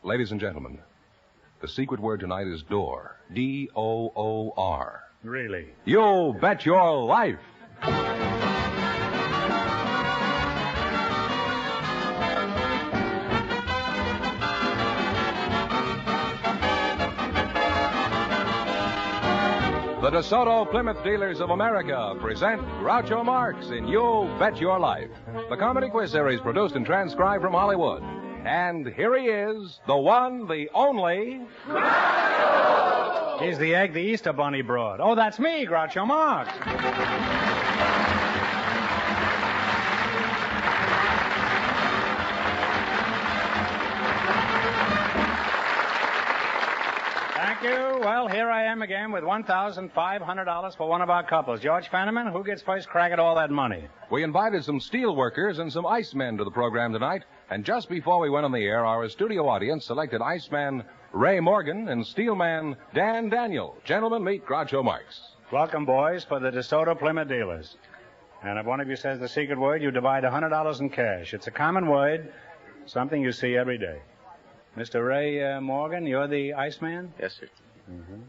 Ladies and gentlemen, the secret word tonight is door. D-O-O-R. Really? You bet your life! The DeSoto Plymouth Dealers of America present Groucho Marx in You Bet Your Life, the comedy quiz series produced and transcribed from Hollywood. And here he is, the one, the only... Groucho! He's the egg the Easter Bunny brought. Oh, that's me, Groucho Marx. Thank you. Well, here I am again with $1,500 for one of our couples. George Fenneman, who gets first crack at all that money? We invited some steel workers and some icemen to the program tonight, and just before we went on the air, our studio audience selected Iceman Ray Morgan and Steelman Dan Daniel. Gentlemen, meet Groucho Marx. Welcome, boys, for the DeSoto Plymouth Dealers. And if one of you says the secret word, you divide $100 in cash. It's a common word, something you see every day. Mr. Ray Morgan, you're the Iceman? Yes, sir. Mm-hmm.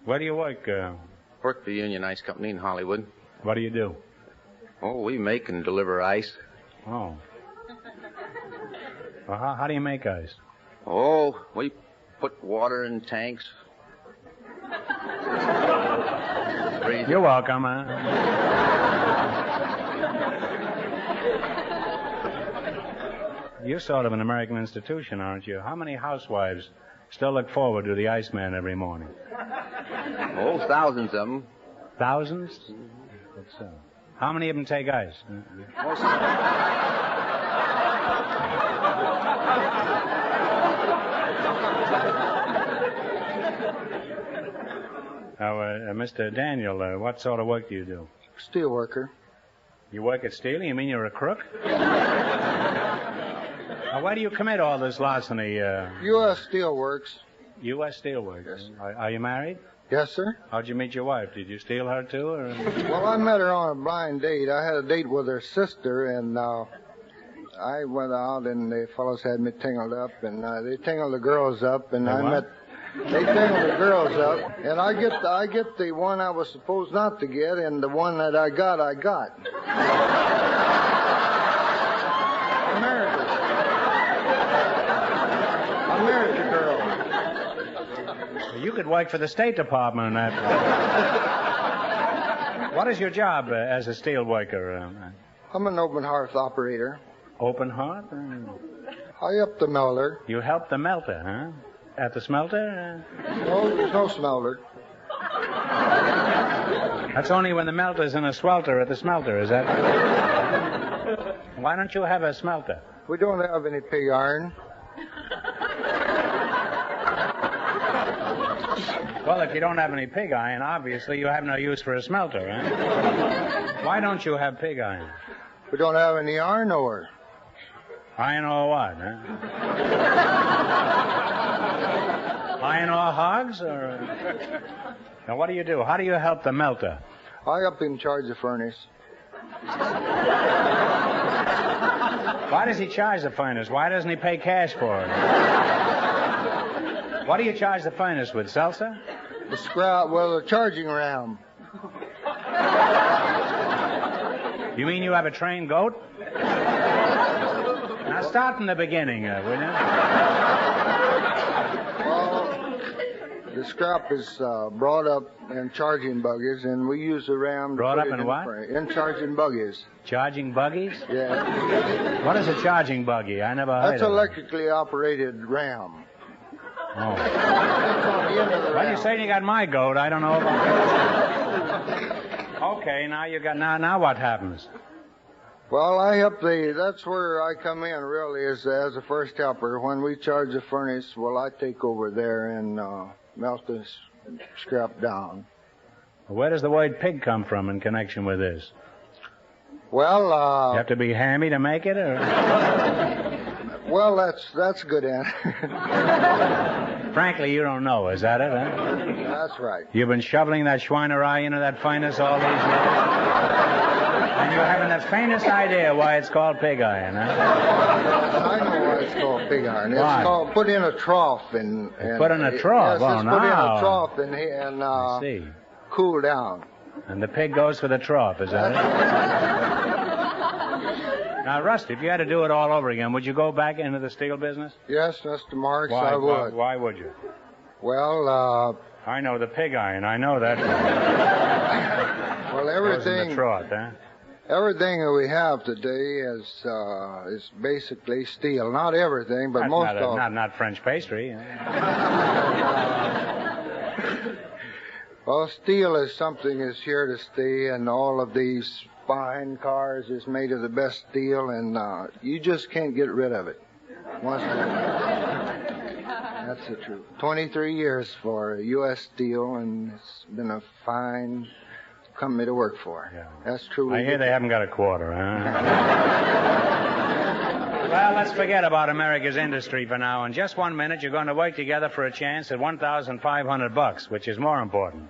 Where do you work? Work for Union Ice Company in Hollywood. What do you do? Oh, we make and deliver ice. Oh. Well, how do you make ice? Oh, we put water in tanks. You're welcome, huh? You're sort of an American institution, aren't you? How many housewives still look forward to the Iceman every morning? Oh, thousands of them. Thousands? That's so. How many of them take ice? Mr. Daniel, what sort of work do you do? Steel worker. You work at steel? You mean you're a crook? Now, where do you commit all this larceny? U.S. Steelworks. U.S. Steelworks? Yes. Are you married? Yes, sir. How'd you meet your wife? Did you steal her, too? Or? Well, I met her on a blind date. I had a date with her sister, and I went out, and the fellows had me tangled up, and they tangled the girls up, and they tangled the girls up, and I get the one I was supposed not to get, and the one that I got. I married the girl. You could work for the State Department. What is your job as a steel worker? I'm an open hearth operator. Open hearth? I up the melter. You help the melter, huh? At the smelter? No, there's no smelter. That's only when the melter's in a swelter at the smelter, is that? Why don't you have a smelter? We don't have any pig iron. Well, if you don't have any pig iron, obviously you have no use for a smelter, huh? Why don't you have pig iron? We don't have any iron ore. Iron ore what, huh? Iron ore hogs, or... Now, what do you do? How do you help the melter? I up in charge of furnace. Why does he charge the furnace? Why doesn't he pay cash for it? What do you charge the furnace with, seltzer? The charging ram. You mean you have a trained goat? Now start from the beginning, will you? Well, the scrap is brought up in charging buggies, and we use the ram. Brought up in what? In charging buggies. Charging buggies? Yeah. What is a charging buggy? I never heard of it. That's electrically operated ram. Oh. Well, you say you got my goat. I don't know about that. Okay, now what happens? Well, that's where I come in, really, as a first helper. When we charge the furnace, I take over there and melt the scrap down. Where does the word pig come from in connection with this? Well, you have to be hammy to make it, or? Well, that's a good answer. Frankly, you don't know. Is that it, huh? That's right. You've been shoveling that Schweinerei into that furnace all these years? And you haven't the faintest idea why it's called pig iron, huh? I know why it's called pig iron. It's called put in a trough and put in a trough. Yes, oh, it's no. put in a trough and I see. Cool down. And the pig goes for the trough, is that it? Now, Rusty, if you had to do it all over again, would you go back into the steel business? Yes, Mr. Marx, Why, I would. Why would you? Well, I know the pig iron. I know that. Well, everything. The trough, huh? Everything that we have today is basically steel. Not everything, but most of it. Not French pastry. Well, steel is something that's here to stay, and all of these fine cars is made of the best steel, and you just can't get rid of it. That's the truth. 23 years for U.S. Steel, and it's been a fine company to work for. Yeah. That's true. I hear they haven't got a quarter, huh? Well, let's forget about America's industry for now. In just 1 minute, you're going to work together for a chance at $1,500, which is more important.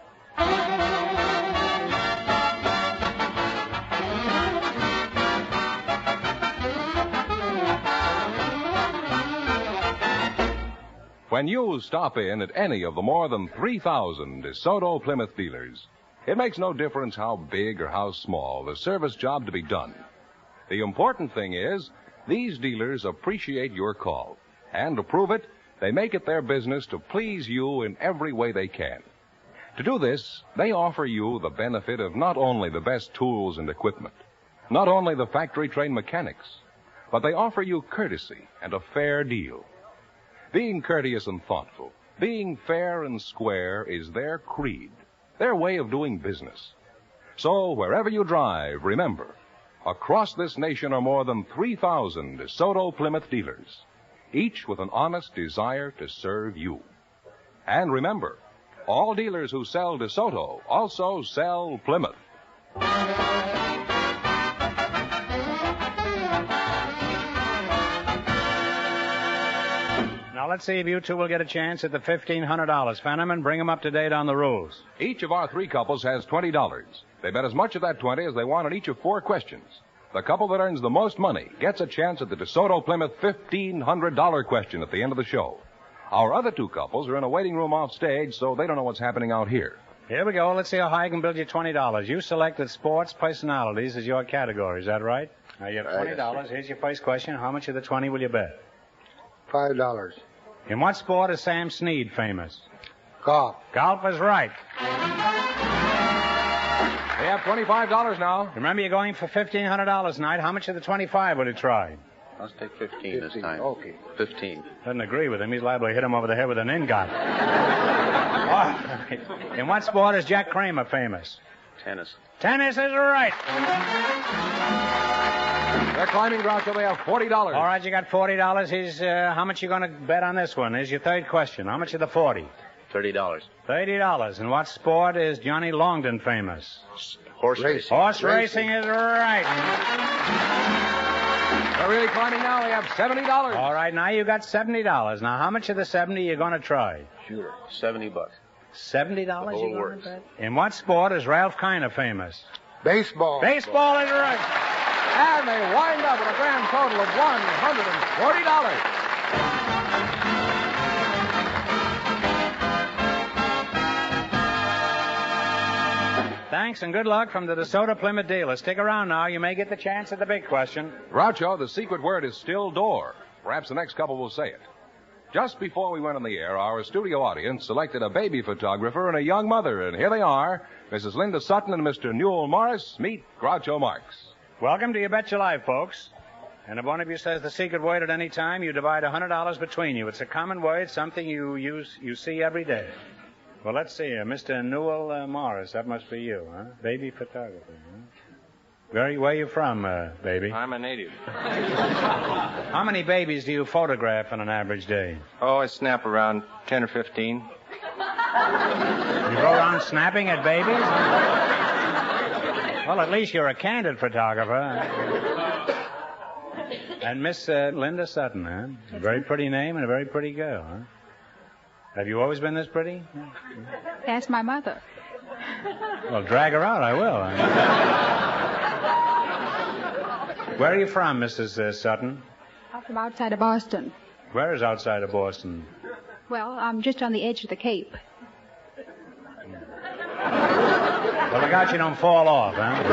When you stop in at any of the more than 3,000 DeSoto Plymouth dealers, it makes no difference how big or how small the service job to be done. The important thing is, these dealers appreciate your call. And to prove it, they make it their business to please you in every way they can. To do this, they offer you the benefit of not only the best tools and equipment, not only the factory-trained mechanics, but they offer you courtesy and a fair deal. Being courteous and thoughtful, being fair and square is their creed, their way of doing business. So, wherever you drive, remember, across this nation are more than 3,000 DeSoto Plymouth dealers, each with an honest desire to serve you. And remember, all dealers who sell DeSoto also sell Plymouth. Now, let's see if you two will get a chance at the $1,500. Fenneman, bring them up to date on the rules. Each of our three couples has $20. They bet as much of that 20 as they want on each of 4 questions. The couple that earns the most money gets a chance at the DeSoto Plymouth $1,500 question at the end of the show. Our other 2 couples are in a waiting room off stage, so they don't know what's happening out here. Here we go. Let's see how high I can build you $20. You selected sports personalities as your category. Is that right? Now, you have $20. Here's your first question. How much of the 20 will you bet? $5. In what sport is Sam Snead famous? Golf. Golf is right. They have $25 now. Remember, you're going for $1,500 tonight. How much of the 25 will you try? Let's take 15 this time. Okay. 15. Doesn't agree with him. He's liable to hit him over the head with an ingot. In what sport is Jack Kramer famous? Tennis. Tennis is right. They're climbing, Groucho. They have $40. All right, you got $40. Here's how much you going to bet on this one. Here's your third question. How much of the 40? $30. $30. In what sport is Johnny Longden famous? Horse racing. Horse racing is right. They're really climbing now. They have $70. All right, now you got $70. Now, how much of the 70 are you going to try? Sure. $70. $70 The whole you're going works. to bet? In what sport is Ralph Kiner famous? Baseball. Baseball is right. And they wind up with a grand total of $140. Thanks and good luck from the DeSoto Plymouth dealer. Stick around now. You may get the chance at the big question. Groucho, the secret word is still door. Perhaps the next couple will say it. Just before we went on the air, our studio audience selected a baby photographer and a young mother. And here they are, Mrs. Linda Sutton and Mr. Newell Morris. Meet Groucho Marx. Welcome to You Bet Your Life, folks. And if one of you says the secret word at any time, you divide $100 between you. It's a common word, something you see every day. Well, let's see here. Mr. Newell Morris, that must be you, huh? Baby photographer, huh? Where are you from, baby? I'm a native. How many babies do you photograph on an average day? Oh, I snap around 10 or 15. You go around snapping at babies? Well, at least you're a candid photographer. And Miss Linda Sutton, huh? A very pretty name and a very pretty girl, huh? Have you always been this pretty? Ask my mother. Well, drag her out, I will. Where are you from, Mrs. Sutton? I'm from outside of Boston. Where is outside of Boston? Well, I'm just on the edge of the Cape. Well, look out you don't fall off, huh?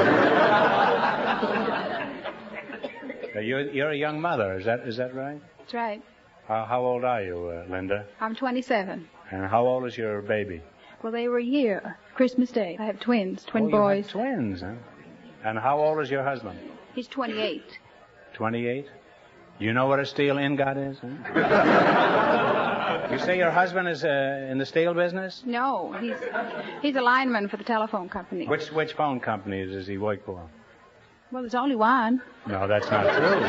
You're a young mother, is that right? That's right. How old are you, Linda? I'm 27. And how old is your baby? Well, they were a year, Christmas Day. I have twins, twin boys. boys. You have twins, huh? And how old is your husband? He's 28. 28? You know what a steel ingot is, huh? You say your husband is in the steel business? No, he's a lineman for the telephone company. Which phone company does he work for? Well, there's only one. No, that's not true.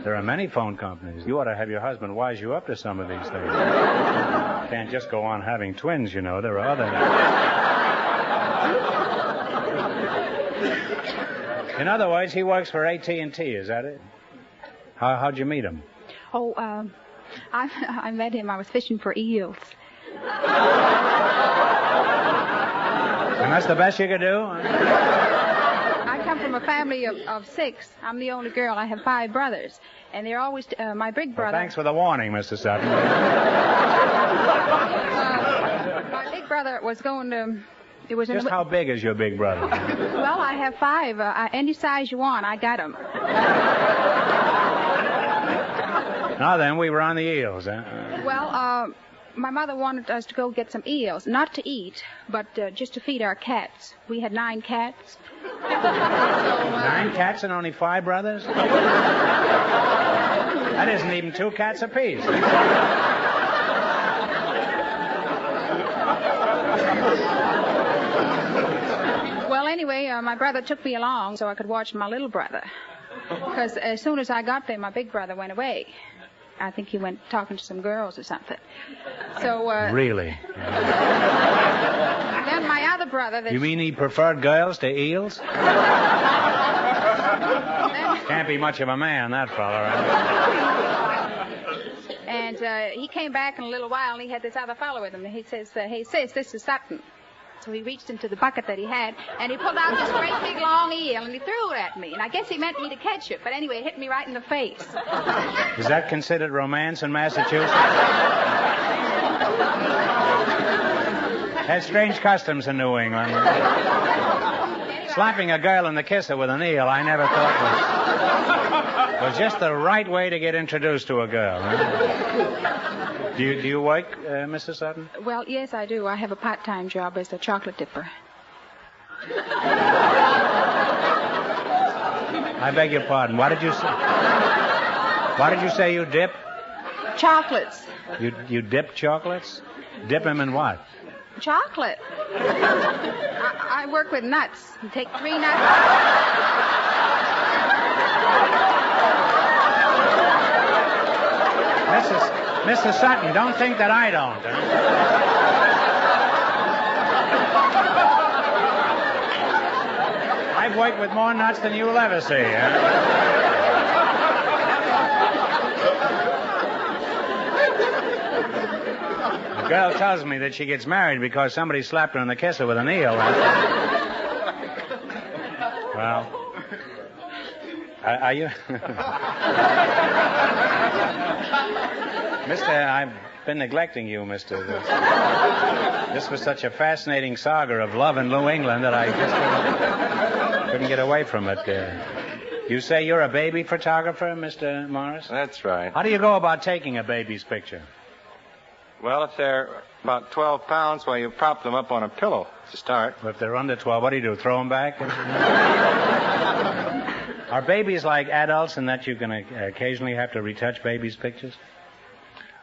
There are many phone companies. You ought to have your husband wise you up to some of these things. You can't just go on having twins, you know. There are other... In other words, he works for AT&T, is that it? How'd you meet him? Oh, I met him. I was fishing for eels. And that's the best you could do? I come from a family of 6. I'm the only girl. I have 5 brothers. And they're always... my big brother... Well, thanks for the warning, Mr. Sutton. My big brother was going to... Just how big is your big brother? Well, I have 5. Any size you want, I got them. Now then, we were on the eels, huh? Well, my mother wanted us to go get some eels, not to eat, but just to feed our cats. We had 9 cats. 9 cats and only 5 brothers? That isn't even 2 cats apiece. Well, anyway, my brother took me along so I could watch my little brother. Because as soon as I got there, my big brother went away. I think he went talking to some girls or something. So, Really? Then my other brother... You mean he preferred girls to eels? Can't be much of a man, that fella, right? And he came back in a little while, and he had this other fellow with him. And he says, hey, sis, this is Sutton. So he reached into the bucket that he had, and he pulled out this great big long eel, and he threw it at me. And I guess he meant me to catch it, but anyway, it hit me right in the face. Is that considered romance in Massachusetts? Has strange customs in New England. Slapping a girl in the kisser with an eel, I never thought was just the right way to get introduced to a girl. Huh? Do you work, Mrs. Sutton? Well, yes, I do. I have a part-time job as a chocolate dipper. I beg your pardon. What did you say? What did you say you dip? Chocolates. You dip chocolates? Dip them in what? Chocolate. I work with nuts. You take 3 nuts. Mrs. Sutton, don't think that I don't. Huh? I've worked with more nuts than you'll ever see. Huh? The girl tells me that she gets married because somebody slapped her in the kisser with an eel. Well, are you... Mister, I've been neglecting you, mister. This was such a fascinating saga of love in New England that I just couldn't get away from it. You say you're a baby photographer, Mr. Morris? That's right. How do you go about taking a baby's picture? Well, if they're about 12 pounds, well, you prop them up on a pillow to start. Well, if they're under 12, what do? Throw them back? Are babies like adults in that you can occasionally have to retouch babies' pictures?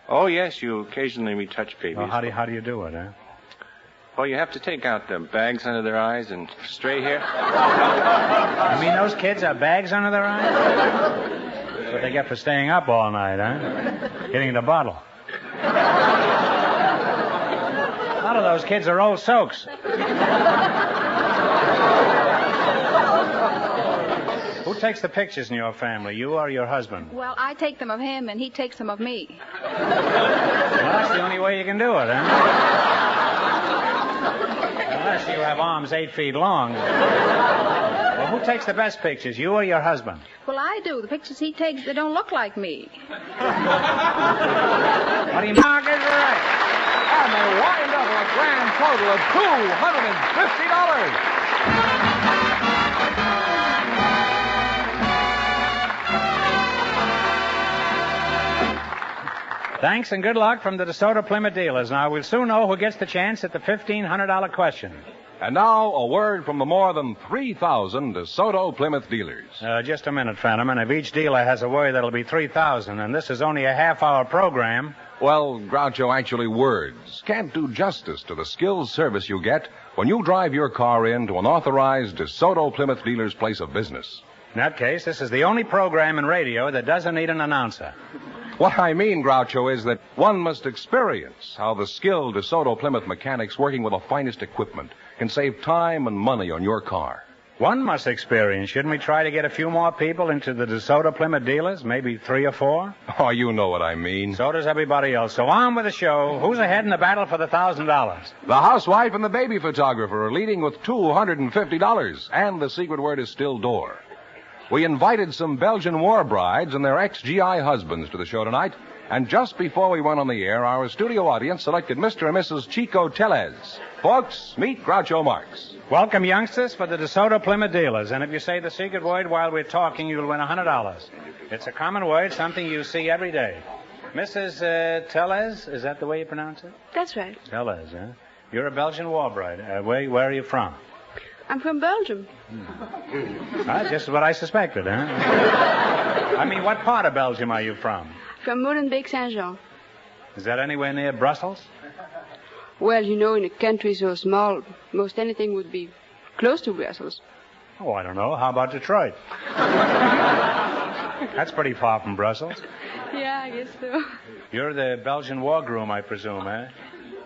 Oh, yes, you occasionally retouch babies. Well, how do you do it, huh? Well, you have to take out the bags under their eyes and stray hair. You mean those kids have bags under their eyes? That's what they get for staying up all night, huh? Getting the bottle. A lot of those kids are old soaks. Who takes the pictures in your family, you or your husband? Well, I take them of him, and he takes them of me. Well, that's the only way you can do it, huh? Unless you have arms 8 feet long. Well, who takes the best pictures, you or your husband? Well, I do. The pictures he takes, they don't look like me. What do you mark is right? And they wind up with a grand total of $250. Thanks and good luck from the DeSoto Plymouth dealers. Now, we'll soon know who gets the chance at the $1,500 question. And now, a word from the more than 3,000 DeSoto Plymouth dealers. Just a minute, Fenneman. If each dealer has a word, that'll be 3,000, and this is only a half-hour program. Well, Groucho, actually, words can't do justice to the skilled service you get when you drive your car into an authorized DeSoto Plymouth dealer's place of business. In that case, this is the only program in radio that doesn't need an announcer. What I mean, Groucho, is that one must experience how the skilled DeSoto Plymouth mechanics working with the finest equipment can save time and money on your car. One must experience. Shouldn't we try to get a few more people into the DeSoto Plymouth dealers? Maybe 3 or 4? Oh, you know what I mean. So does everybody else. So on with the show. Who's ahead in the battle for the $1,000? The housewife and the baby photographer are leading with $250, and the secret word is still door. We invited some Belgian war brides and their ex-GI husbands to the show tonight, and just before we went on the air, our studio audience selected Mr. and Mrs. Chico Tellez. Folks, meet Groucho Marx. Welcome, youngsters, for the DeSoto Plymouth dealers. And if you say the secret word while we're talking, you'll win $100. It's a common word, something you see every day. Mrs. Tellez, is that the way you pronounce it? That's right. Tellez, huh? You're a Belgian war bride. Where are you from? I'm from Belgium. That's just what I suspected, huh? I mean, what part of Belgium are you from? From Molenbeek-Saint-Jean. Is that anywhere near Brussels? Well, you know, in a country so small, most anything would be close to Brussels. Oh, I don't know. How about Detroit? That's pretty far from Brussels. Yeah, I guess so. You're the Belgian war groom, I presume, eh?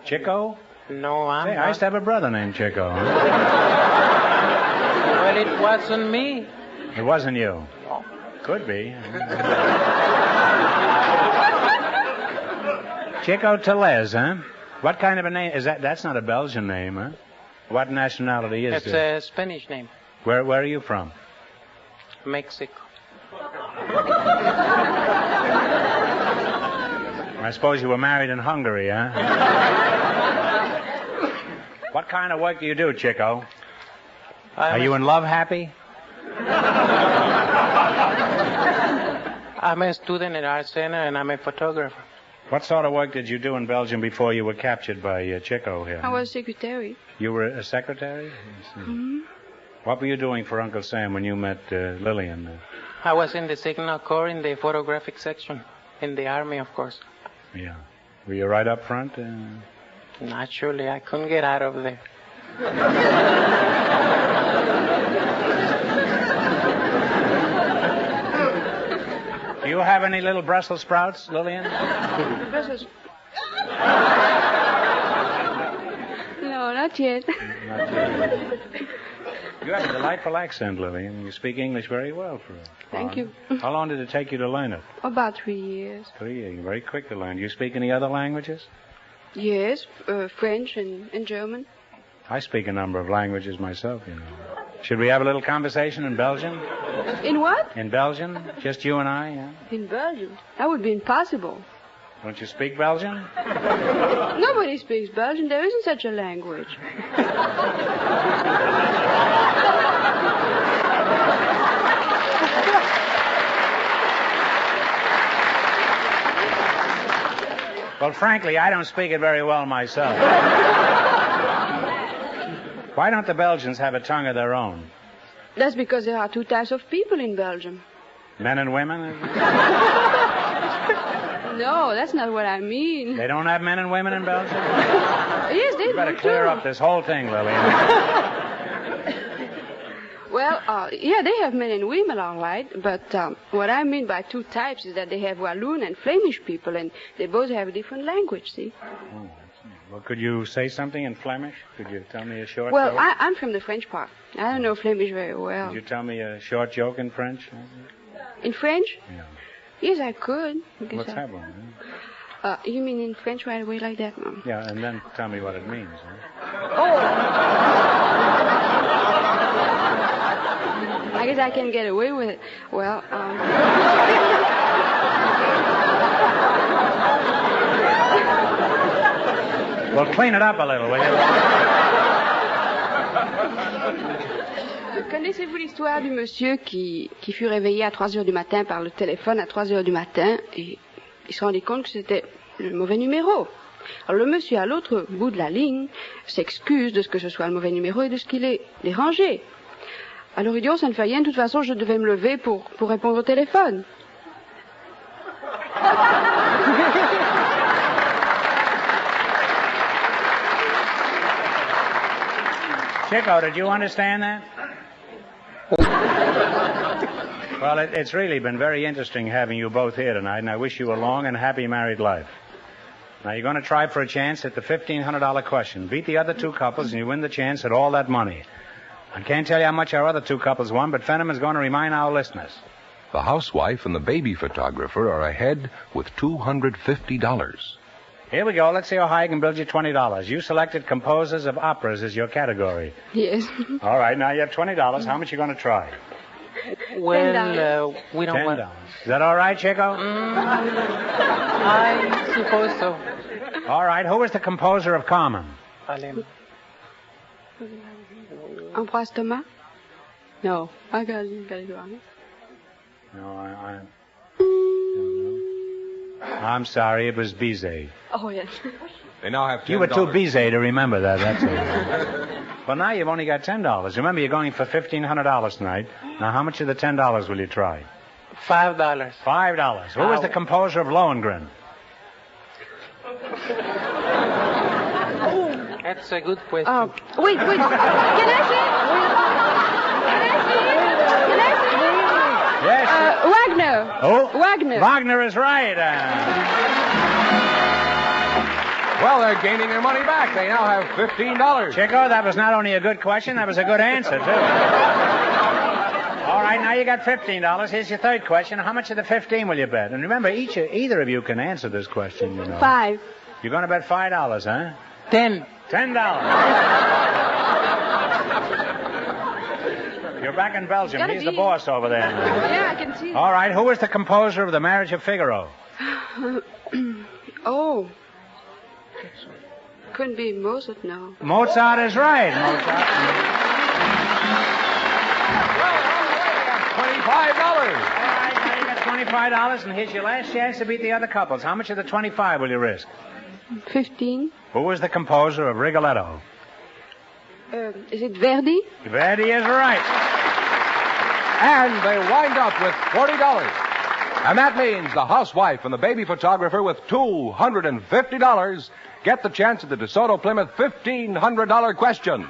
Chico? No, I'm Hey, not. I used to have a brother named Chico. Huh? Well, it wasn't me. It wasn't you. Could be. Chico Tellez, huh? What kind of a name is that? That's not a Belgian name, huh? What nationality is It's it? a Spanish name. Where are you from? Mexico. I suppose you were married in Hungary, huh? What kind of work do you do, Chico? Are you in love happy? I'm a student at Art Center, and I'm a photographer. What sort of work did you do in Belgium before you were captured by Chico here? I was secretary. You were a secretary? Mm-hmm. What were you doing for Uncle Sam when you met Lillian? I was in the Signal Corps in the photographic section. In the Army, of course. Yeah. Were you right up front? Naturally, I couldn't get out of there. Do you have any little Brussels sprouts, Lillian? Brussels. No, not yet. Not yet. You have a delightful accent, Lillian. You speak English very well for Thank you. How long did it take you to learn it? About 3 years. 3 years. You're very quick to learn. Do you speak any other languages? Yes, French and German. I speak a number of languages myself, you know. Should we have a little conversation in Belgian? In what? In Belgian? Just you and I, yeah? In Belgium. That would be impossible. Don't you speak Belgian? Nobody speaks Belgian. There isn't such a language. Well, frankly, I don't speak it very well myself. Why don't the Belgians have a tongue of their own? That's because there are 2 types of people in Belgium. Men and women? No, that's not what I mean. They don't have men and women in Belgium? Yes, they do. You better clear up this whole thing, Lillian. Well, yeah, they have men and women, all right. But what I mean by 2 types is that they have Walloon and Flemish people, and they both have a different language, see? Oh, well, could you say something in Flemish? Could you tell me a short Well, joke? I'm from the French part. I don't know Flemish very well. Could you tell me a short joke in French? In French? Yeah. Yes, I could. Let's have one. You mean in French right away like that? No. Yeah, and then tell me what it means. Oh! I guess I can get away with it. Well, Well, clean it up a little, will you? Connaissez-vous l'histoire du monsieur qui fut réveillé à 3 heures du matin par le téléphone à 3 heures du matin et il se rendit compte que c'était le mauvais numéro. Alors le monsieur à l'autre bout de la ligne s'excuse de ce que ce soit le mauvais numéro et de ce qu'il est dérangé. Alors il dit, oh, ça ne fait rien, de toute façon je devais me lever pour répondre au téléphone. Chico, did you understand that? Well, it's really been very interesting having you both here tonight, and I wish you a long and happy married life. Now, you're going to try for a chance at the $1,500 question. Beat the other two couples, and you win the chance at all that money. I can't tell you how much our other two couples won, but Fenneman's going to remind our listeners. The housewife and the baby photographer are ahead with $250. Here we go. Let's see how high I can build you $20. You selected composers of operas as your category. Yes. All right, now you have $20. How much are you going to try? Well, we don't want... $10. Is that all right, Chico? I suppose so. All right, who was the composer of Carmen? Ambroise Thomas? No. I got it wrong. No, I I'm sorry, it was Bizet. Oh, yes. They now have $10. You were too busy to remember that, that's it. Well, now you've only got $10. Remember, you're going for $1,500 tonight. Now, how much of the $10 will you try? $5. $5. Who was the composer of Lohengrin? That's a good question. Wait. Can I say? Yes. Wagner. Oh? Wagner. Wagner is right. Well, they're gaining their money back. They now have $15. Chico, that was not only a good question, that was a good answer, too. All right, now you got $15. Here's your third question. How much of the 15 will you bet? And remember, either of you can answer this question, you know. 5. You're going to bet $5, huh? 10. $10. You're back in Belgium. He's the boss over there. Yeah, I can see. All right, who was the composer of The Marriage of Figaro? Oh. Couldn't be Mozart, no. Mozart is right. Mozart. $25. All right, now you got $25, and here's your last chance to beat the other couples. How much of the 25 will you risk? 15. Who was the composer of Rigoletto? Is it Verdi? Verdi is right. And they wind up with $40. And that means the housewife and the baby photographer with $250 get the chance at the DeSoto Plymouth $1,500 question.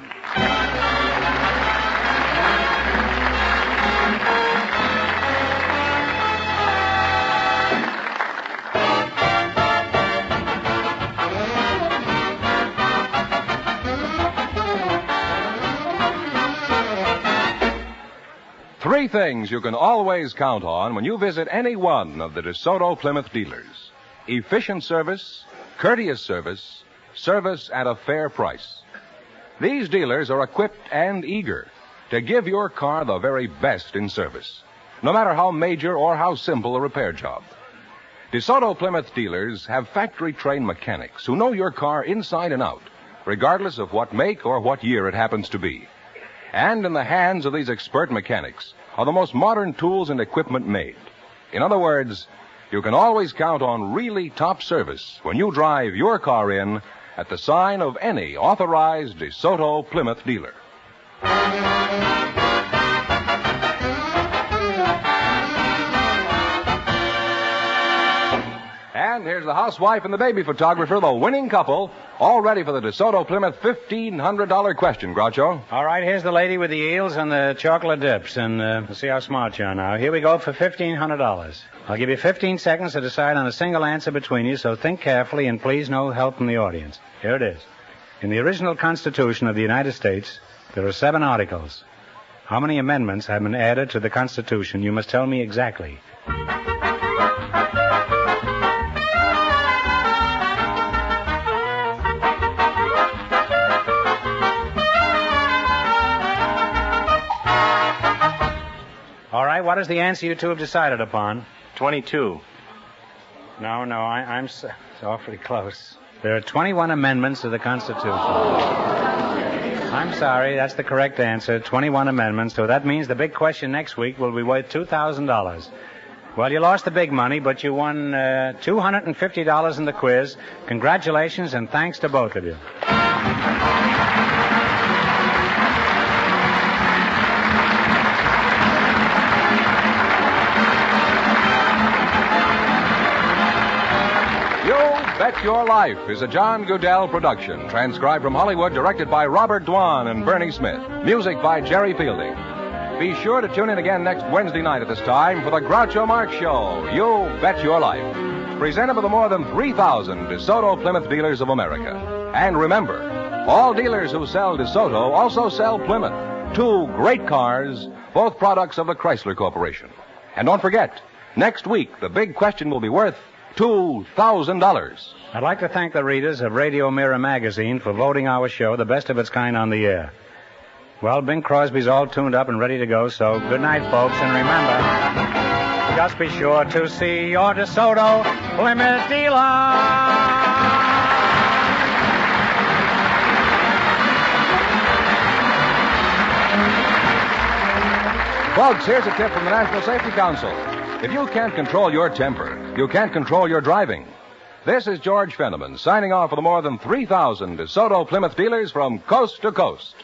Three things you can always count on when you visit any one of the DeSoto Plymouth dealers: efficient service, courteous service, service at a fair price. These dealers are equipped and eager to give your car the very best in service, no matter how major or how simple a repair job. DeSoto Plymouth dealers have factory-trained mechanics who know your car inside and out, regardless of what make or what year it happens to be. And in the hands of these expert mechanics are the most modern tools and equipment made. In other words, you can always count on really top service when you drive your car in at the sign of any authorized DeSoto Plymouth dealer. And here's the housewife and the baby photographer, the winning couple, all ready for the DeSoto Plymouth $1,500 question, Groucho. All right, here's the lady with the eels and the chocolate dips, and we'll see how smart you are now. Here we go for $1,500. I'll give you 15 seconds to decide on a single answer between you, so think carefully and please no help from the audience. Here it is. In the original Constitution of the United States, there are 7 articles. How many amendments have been added to the Constitution? You must tell me exactly. right. What is the answer you two have decided upon? 22. No, I'm it's awfully close. There are 21 amendments to the Constitution. I'm sorry, that's the correct answer, 21 amendments. So that means the big question next week will be worth $2,000. Well, you lost the big money, but you won $250 in the quiz. Congratulations, and thanks to both of you. Bet Your Life is a John Goodell production, transcribed from Hollywood, directed by Robert Dwan and Bernie Smith. Music by Jerry Fielding. Be sure to tune in again next Wednesday night at this time for the Groucho Marx Show, You Bet Your Life, presented by the more than 3,000 DeSoto Plymouth dealers of America. And remember, all dealers who sell DeSoto also sell Plymouth, two great cars, both products of the Chrysler Corporation. And don't forget, next week the big question will be worth $2,000. I'd like to thank the readers of Radio Mirror magazine for voting our show the best of its kind on the air. Well, Bing Crosby's all tuned up and ready to go, so good night, folks, and remember, just be sure to see your DeSoto Plymouth dealer. Folks, here's a tip from the National Safety Council. If you can't control your temper, you can't control your driving. This is George Fenneman signing off for the more than 3,000 DeSoto Plymouth dealers from coast to coast.